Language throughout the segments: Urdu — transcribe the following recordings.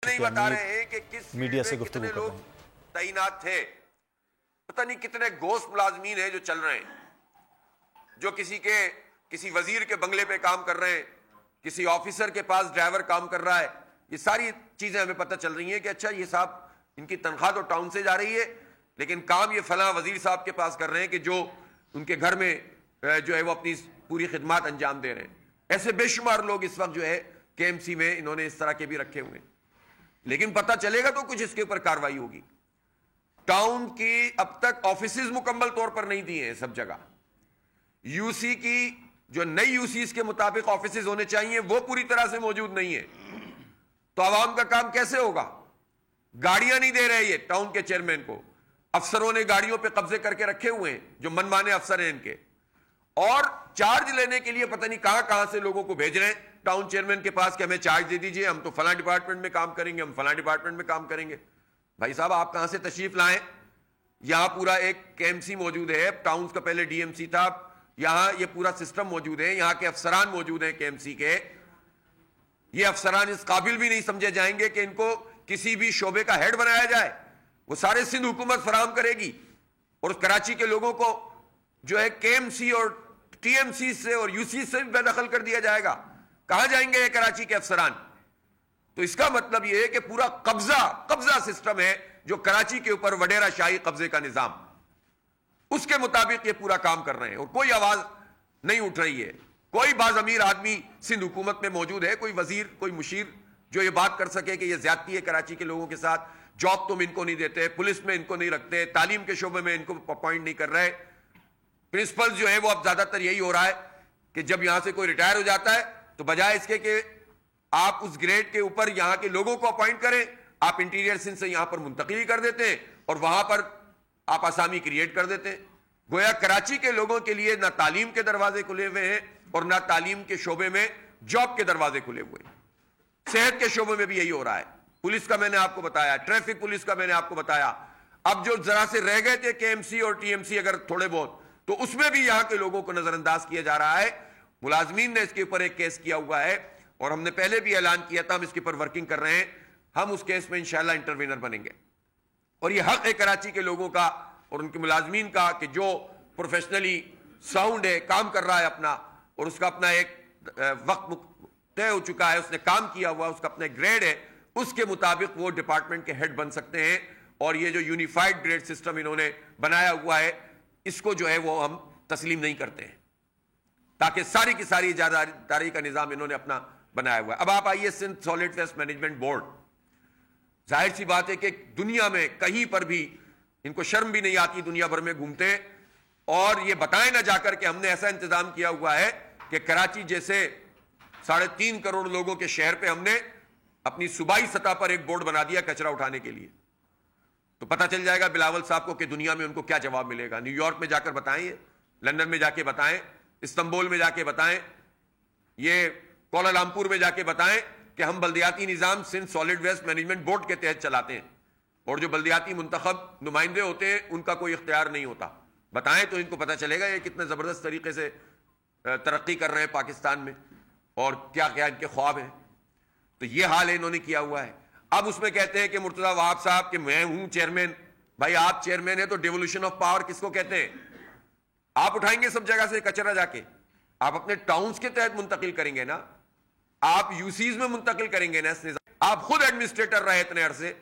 نہیں بتا رہے ہیں کہ کس میڈیا سے کتنے گفتگو لوگ تعینات تھے. پتہ نہیں کتنے گوشت ملازمین ہیں جو چل رہے ہیں, جو کسی وزیر کے بنگلے پہ کام کر رہے ہیں, کسی آفیسر کے پاس ڈرائیور کام کر رہا ہے. یہ ساری چیزیں ہمیں پتہ چل رہی ہیں کہ اچھا یہ صاحب ان کی تنخواہ تو ٹاؤن سے جا رہی ہے, لیکن کام یہ فلاں وزیر صاحب کے پاس کر رہے ہیں کہ جو ان کے گھر میں جو ہے وہ اپنی پوری خدمات انجام دے رہے ہیں. ایسے بے شمار لوگ اس وقت جو ہے کے ایم سی میں انہوں نے اس طرح کے بھی رکھے ہوئے ہیں. لیکن پتہ چلے گا تو کچھ اس کے اوپر کارروائی ہوگی. ٹاؤن کی اب تک آفیسز مکمل طور پر نہیں دیے ہیں سب جگہ. یو سی کی جو نئی یو سیز کے مطابق آفیسز ہونے چاہیے وہ پوری طرح سے موجود نہیں ہے. تو عوام کا کام کیسے ہوگا؟ گاڑیاں نہیں دے رہے یہ ٹاؤن کے چیئرمین کو. افسروں نے گاڑیوں پہ قبضے کر کے رکھے ہوئے ہیں جو من مانے افسر ہیں ان کے, اور چارج لینے کے لیے پتہ نہیں کہاں کہاں سے لوگوں کو بھیج رہے ہیں ٹاؤن چیئرمین کے پاس کہ ہمیں چارج دے دیجئے, ہم تو فلاں ڈپارٹمنٹ میں کام کریں گے, ہم فلاں ڈپارٹمنٹ میں کام کریں گے. بھائی صاحب آپ کہاں سے تشریف لائیں؟ یہاں پورا ایک کے ایم سی موجود ہے, ٹاؤنز کا پہلے ڈی ایم سی تھا, یہاں یہ پورا سسٹم موجود ہے, یہاں کے افسران موجود ہیں کے ایم سی کے. یہ افسران اس قابل بھی نہیں سمجھے جائیں گے کہ ان کو کسی بھی شعبے کا ہیڈ بنایا جائے. وہ سارے سندھ حکومت فراہم کرے گی, اور کراچی کے لوگوں کو جو ہے کے ایم سی اور ٹی ایم سی سے اور یو سی سے بے دخل کر دیا جائے گا. کہاں جائیں گے یہ کراچی کے افسران؟ تو اس کا مطلب یہ ہے کہ پورا قبضہ سسٹم ہے جو کراچی کے اوپر وڈیرہ شاہی قبضے کا نظام, اس کے مطابق یہ پورا کام کر رہے ہیں, اور کوئی آواز نہیں اٹھ رہی ہے. کوئی باضمیر آدمی سندھ حکومت میں موجود ہے, کوئی وزیر, کوئی مشیر جو یہ بات کر سکے کہ یہ زیادتی ہے کراچی کے لوگوں کے ساتھ, جاب تم ان کو نہیں دیتے, پولیس میں ان کو نہیں رکھتے, تعلیم کے شعبے میں ان کو اپوائنٹ نہیں کر رہے. پرنسپل جو ہے وہ اب زیادہ تر یہی ہو رہا ہے کہ جب یہاں سے کوئی ریٹائر ہو جاتا ہے تو بجائے اس کے کہ آپ اس گریڈ کے اوپر یہاں کے لوگوں کو اپوائنٹ کریں, آپ انٹیریئر سندھ سے یہاں پر منتقلی کر دیتے ہیں اور وہاں پر آپ آسامی کریٹ کر دیتے ہیں. گویا کراچی کے لوگوں کے لیے نہ تعلیم کے دروازے کھلے ہوئے ہیں اور نہ تعلیم کے شعبے میں جاب کے دروازے کھلے ہوئے ہیں. صحت کے شعبے میں بھی یہی ہو رہا ہے. پولیس کا میں نے آپ کو بتایا, ٹریفک پولیس کا میں نے آپ کو بتایا. اب جو ذرا سے رہ گئے تھے کے ایم سی اور ٹی ایم سی اگر تھوڑے بہت, تو اس میں بھی یہاں کے لوگوں کو نظر انداز کیا جا رہا ہے. ملازمین نے اس کے اوپر ایک کیس کیا ہوا ہے, اور ہم نے پہلے بھی اعلان کیا تھا ہم اس کے اوپر ورکنگ کر رہے ہیں. ہم اس کیس میں انشاءاللہ انٹروینر بنیں گے, اور یہ حق ہے کراچی کے لوگوں کا اور ان کے ملازمین کا کہ جو پروفیشنلی ساؤنڈ ہے, کام کر رہا ہے اپنا, اور اس کا اپنا ایک وقت طے ہو چکا ہے, اس نے کام کیا ہوا, اس کا اپنا گریڈ ہے, اس کے مطابق وہ ڈپارٹمنٹ کے ہیڈ بن سکتے ہیں. اور یہ جو یونیفائڈ گریڈ سسٹم انہوں نے بنایا ہوا ہے, اس کو جو ہے وہ ہم تسلیم نہیں کرتے ہیں, تاکہ ساری کی ساری اجارہ کا نظام انہوں نے اپنا بنایا ہوا ہے. اب آپ آئیے Sindh solid waste management board, ظاہر سی بات ہے کہ دنیا میں کہیں پر بھی ان کو شرم بھی نہیں آتی, دنیا بھر میں گھومتے ہیں اور یہ بتائیں نہ جا کر کہ ہم نے ایسا انتظام کیا ہوا ہے کہ کراچی جیسے 3.5 کروڑ لوگوں کے شہر پہ ہم نے اپنی صوبائی سطح پر ایک بورڈ بنا دیا کچرا اٹھانے کے لیے. تو پتہ چل جائے گا بلاول صاحب کو کہ دنیا میں ان کو کیا جواب ملے گا. نیو یارک میں جا کر بتائیں, یہ لندن میں جا کے بتائیں, استنبول میں جا کے بتائیں, یہ کوالالمپور میں جا کے بتائیں کہ ہم بلدیاتی نظام Sindh solid waste management board کے تحت چلاتے ہیں, اور جو بلدیاتی منتخب نمائندے ہوتے ہیں ان کا کوئی اختیار نہیں ہوتا. بتائیں تو ان کو پتہ چلے گا یہ کتنے زبردست طریقے سے ترقی کر رہے ہیں پاکستان میں, اور کیا کیا ان کے خواب ہیں. تو یہ حال ہے انہوں نے کیا ہوا ہے. اب اس میں کہتے ہیں کہ مرتضی وہاب صاحب کہ میں ہوں چیئرمین. بھائی آپ چیئرمین ہیں تو ڈیولوشن آف پاور کس کو کہتے ہیں؟ آپ اٹھائیں گے سب جگہ سے کچرا جا کے, آپ اپنے ٹاؤنز کے تحت منتقل کریں گے نا, آپ یو سیز میں منتقل کریں گے نا اس نظام. آپ خود ایڈمنسٹریٹر رہے اتنے عرصے,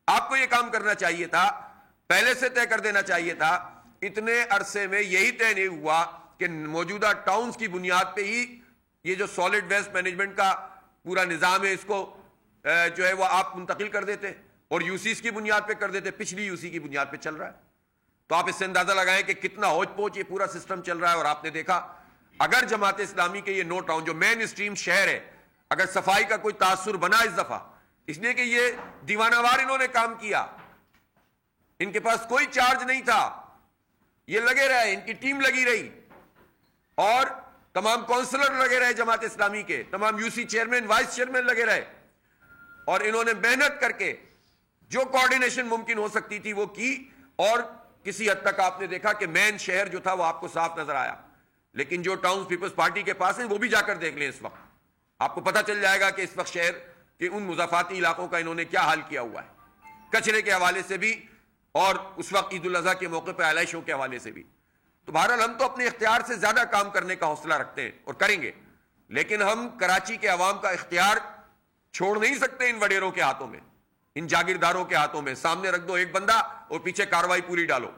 آپ کو یہ کام کرنا چاہیے تھا, پہلے سے طے کر دینا چاہیے تھا. اتنے عرصے میں یہی طے نہیں ہوا کہ موجودہ ٹاؤنز کی بنیاد پہ ہی یہ جو سالڈ ویسٹ مینجمنٹ کا پورا نظام ہے اس کو جو ہے وہ آپ منتقل کر دیتے اور یو سیز کی بنیاد پہ کر دیتے. پچھلی یو سی کی بنیاد پہ چل رہا ہے. تو آپ اس سے اندازہ لگائیں کہ کتنا ہوچ پوچ یہ پورا سسٹم چل رہا ہے. اور آپ نے دیکھا اگر جماعت اسلامی کے یہ 9 ٹاؤن جو مین اسٹریم شہر ہے, اگر صفائی کا کوئی تاثر بنا اس دفعہ, اس لیے کہ یہ دیوانہ وار انہوں نے کام کیا, ان کے پاس کوئی چارج نہیں تھا, یہ لگے رہے, ان کی ٹیم لگی رہی, اور تمام کونسلر لگے رہے جماعت اسلامی کے, تمام U C chairman vice chairman لگے رہے, اور انہوں نے محنت کر کے جو کوارڈینیشن ممکن ہو سکتی تھی وہ کی. اور کسی حد تک آپ نے دیکھا کہ مین شہر جو تھا وہ آپ کو صاف نظر آیا. لیکن جو ٹاؤنز پیپلز پارٹی کے پاس ہیں وہ بھی جا کر دیکھ لیں, اس وقت آپ کو پتہ چل جائے گا کہ اس وقت شہر کہ ان مضافاتی علاقوں کا انہوں نے کیا حال کیا ہوا ہے، کچرے کے حوالے سے بھی اور اس وقت عید الاضحیٰ کے موقع پہ علائشوں کے حوالے سے بھی. تو بہرحال ہم تو اپنے اختیار سے زیادہ کام کرنے کا حوصلہ رکھتے ہیں اور کریں گے، لیکن ہم کراچی کے عوام کا اختیار چھوڑ نہیں سکتے ان وڈیروں کے ہاتھوں میں، ان جاگیرداروں کے ہاتھوں میں. سامنے رکھ دو ایک بندہ اور پیچھے کاروائی پوری ڈالو،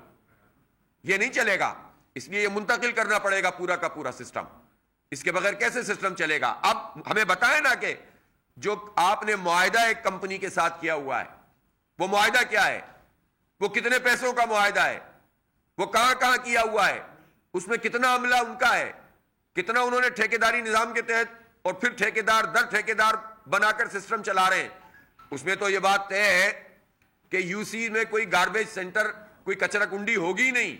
یہ نہیں چلے گا. اس لیے یہ منتقل کرنا پڑے گا پورا کا پورا سسٹم. اس کے بغیر کیسے سسٹم چلے گا؟ اب ہمیں بتائیں نا کہ جو آپ نے معاہدہ ایک کمپنی کے ساتھ کیا ہوا ہے، وہ معاہدہ کیا ہے؟ وہ کتنے پیسوں کا معاہدہ ہے؟ وہ کہاں کہاں کیا ہوا ہے؟ اس میں کتنا عملہ ان کا ہے؟ کتنا انہوں نے ٹھیکیداری نظام کے تحت اور پھر ٹھیکیدار در ٹھیکیدار بنا کر سسٹم چلا رہے ہیں؟ اس میں تو یہ بات طے ہے کہ یو سی میں کوئی گاربیج سینٹر، کوئی کچرا کنڈی ہوگی نہیں.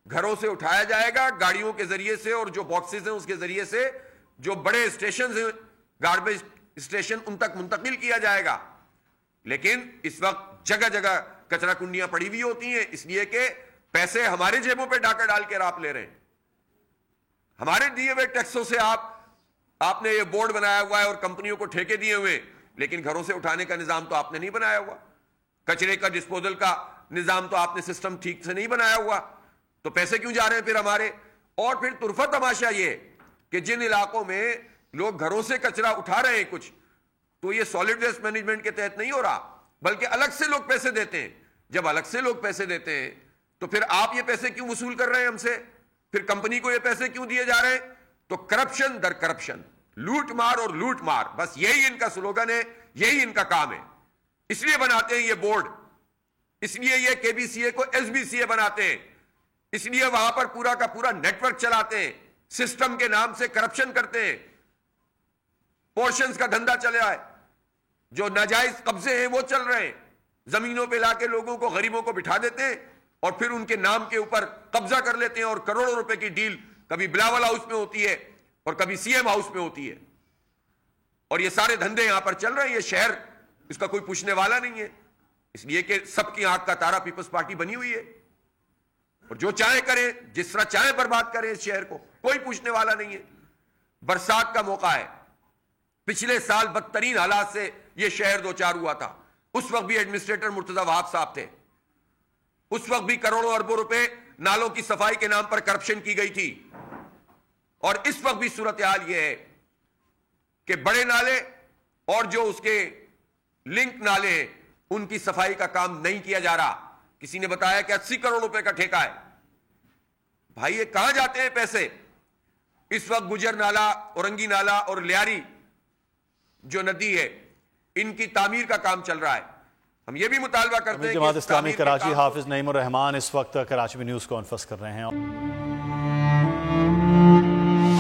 گھروں سے اٹھایا جائے گا گاڑیوں کے ذریعے سے، اور جو باکسز ہیں اس کے ذریعے سے جو بڑے اسٹیشنز ہیں، گاربیج اسٹیشن، ان تک منتقل کیا جائے گا. لیکن اس وقت جگہ جگہ کچرا کنڈیاں پڑی ہوئی ہوتی ہیں، اس لیے کہ پیسے ہمارے جیبوں پہ ڈاکہ ڈال کے آپ لے رہے ہیں. ہمارے دیے ہوئے ٹیکسوں سے آپ نے یہ بورڈ بنایا ہوا ہے اور کمپنیوں کو ٹھیکے دیے ہوئے، لیکن گھروں سے اٹھانے کا نظام تو آپ نے نہیں بنایا ہوا. کچرے کا ڈسپوزل کا نظام تو آپ نے سسٹم ٹھیک سے نہیں بنایا ہوا. تو پیسے کیوں جا رہے ہیں پھر ہمارے؟ اور پھر طرفہ تماشا یہ کہ جن علاقوں میں لوگ گھروں سے کچرا اٹھا رہے ہیں کچھ، تو یہ سالڈ ویسٹ مینجمنٹ کے تحت نہیں ہو رہا، بلکہ الگ سے لوگ پیسے دیتے ہیں. جب الگ سے لوگ پیسے دیتے ہیں تو پھر آپ یہ پیسے کیوں وصول کر رہے ہیں ہم سے؟ پھر کمپنی کو یہ پیسے کیوں دیے جا رہے ہیں؟ تو کرپشن در کرپشن، لوٹ مار اور لوٹ مار، بس یہی ان کا سلوگن ہے، یہی ان کا کام ہے. اس لیے بناتے ہیں یہ بورڈ، اس لیے یہ کے بی سی اے کو ایس بی سی اے بناتے ہیں، اس لیے وہاں پر پورا کا پورا نیٹ ورک چلاتے ہیں، سسٹم کے نام سے کرپشن کرتے ہیں. پورشنز کا دھندا چلا ہے، جو ناجائز قبضے ہیں وہ چل رہے ہیں. زمینوں پہ لا کے لوگوں کو، غریبوں کو بٹھا دیتے ہیں اور پھر ان کے نام کے اوپر قبضہ کر لیتے ہیں، اور کروڑوں روپے کی ڈیل کبھی بلاول ہاؤس میں ہوتی ہے اور کبھی سی ایم ہاؤس میں ہوتی ہے. اور یہ سارے دھندے یہاں پر چل رہے ہیں. یہ شہر، اس کا کوئی پوچھنے والا نہیں ہے، اس لیے کہ سب کی آنکھ کا تارا پیپلز پارٹی بنی ہوئی ہے، اور جو چاہے کریں، جس طرح چاہے برباد کریں اس شہر کو، کوئی پوچھنے والا نہیں ہے. برسات کا موقع ہے، پچھلے سال بدترین حالات سے یہ شہر دوچار ہوا تھا. اس وقت بھی ایڈمنسٹریٹر مرتضی وہاب صاحب تھے، اس وقت بھی کروڑوں اربوں روپے نالوں کی صفائی کے نام پر کرپشن کی گئی تھی. اور اس وقت بھی صورتحال یہ ہے کہ بڑے نالے اور جو اس کے لنک نالے ہیں ان کی صفائی کا کام نہیں کیا جا رہا. کسی نے بتایا کہ 80 کروڑ روپے کا ٹھیکہ ہے. بھائی یہ کہاں جاتے ہیں پیسے؟ اس وقت گجر نالا، اورنگی نالا اور لیاری جو ندی ہے، ان کی تعمیر کا کام چل رہا ہے. ہم یہ بھی مطالبہ کرتے ہیں کہ جماعت اسلامی کراچی حافظ نعیم الرحمان اس وقت کراچی میں نیوز کانفرنس کر رہے ہیں.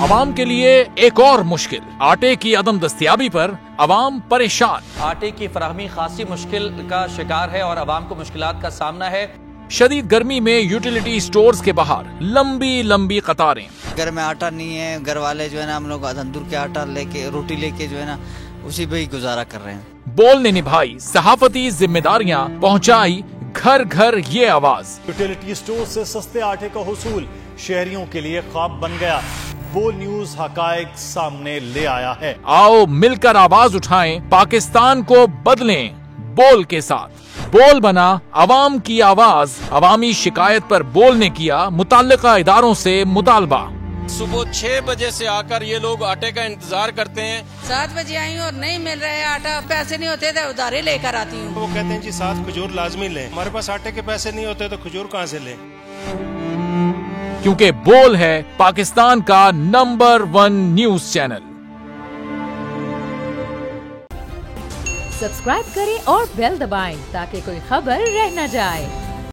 عوام کے لیے ایک اور مشکل، آٹے کی عدم دستیابی پر عوام پریشان. آٹے کی فراہمی خاصی مشکل کا شکار ہے اور عوام کو مشکلات کا سامنا ہے. شدید گرمی میں یوٹیلیٹی سٹورز کے باہر لمبی لمبی قطاریں. گھر میں آٹا نہیں ہے، گھر والے جو ہے نا ہم لوگ تندور کے آٹا لے کے، روٹی لے کے جو ہے نا اسی پہ ہی گزارا کر رہے ہیں. بول نے نبھائی صحافتی ذمہ داریاں، پہنچائی گھر گھر یہ آواز. یوٹیلیٹی سٹور سے سستے آٹے کا حصول شہریوں کے لیے خواب بن گیا. بول نیوز حقائق سامنے لے آیا ہے. آؤ مل کر آواز اٹھائیں، پاکستان کو بدلیں بول کے ساتھ. بول بنا عوام کی آواز. عوامی شکایت پر بول نے کیا متعلقہ اداروں سے مطالبہ. صبح 6 بجے سے آ کر یہ لوگ آٹے کا انتظار کرتے ہیں. 7 بجے آئی ہوں اور نہیں مل رہا ہے آٹا، پیسے نہیں ہوتے تو ادھارے لے کر آتی ہوں. وہ کہتے ہیں جی 7 کھجور لازمی لیں. ہمارے پاس آٹے کے پیسے نہیں ہوتے تو کھجور کہاں سے لیں؟ کیونکہ بول ہے پاکستان کا نمبر 1 نیوز چینل. سبسکرائب کریں اور بیل دبائیں تاکہ کوئی خبر رہ نہ جائے.